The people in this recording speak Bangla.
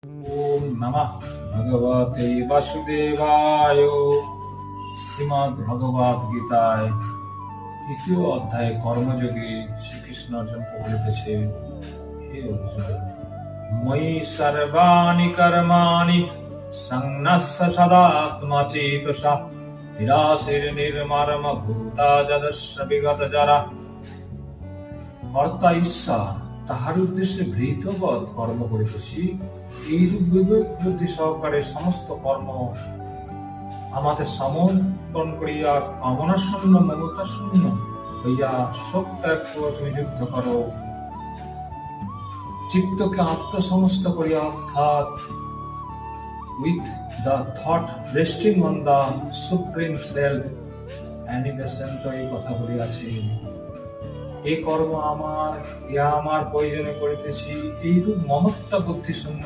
ওম নমঃ ভগবতে বাসুদেবায়। শ্রীমদ্ ভগবদ গীতায় তৃতীয় অধ্যায়ে কর্মযোগে শ্রীকৃষ্ণ অর্জুনকে বলিতেছে, হে অর্জুন, ময়ি সর্বাণি কর্মাণি সংন্যস্য সদাত্মচেতসা নিরাশির নির্মম ভূতা যদস্য বিগত যারা। কর্তা ঈশ্বর, তাহার উদ্দেশ্যে ভৃতবৎ কর্ম করিতেছি, এইরূপ বিবেক বুদ্ধি সহকারে সমস্ত কর্ম আমাদের সমর্পণ করিয়া কামনা শূন্য মমতা শূন্য হইয়া শোক ত্যাগ করে তুমি যুদ্ধ করো। চিত্তকে আত্মসমস্ত করিয়া, অর্থাৎ with the thought resting on the supreme self, animation তো এই কথা বলিয়াছে। এই কর্ম আমার, ইহা আমার প্রয়োজনে করিতেছি, এইরূপ মহত্তা বুদ্ধি শূন্য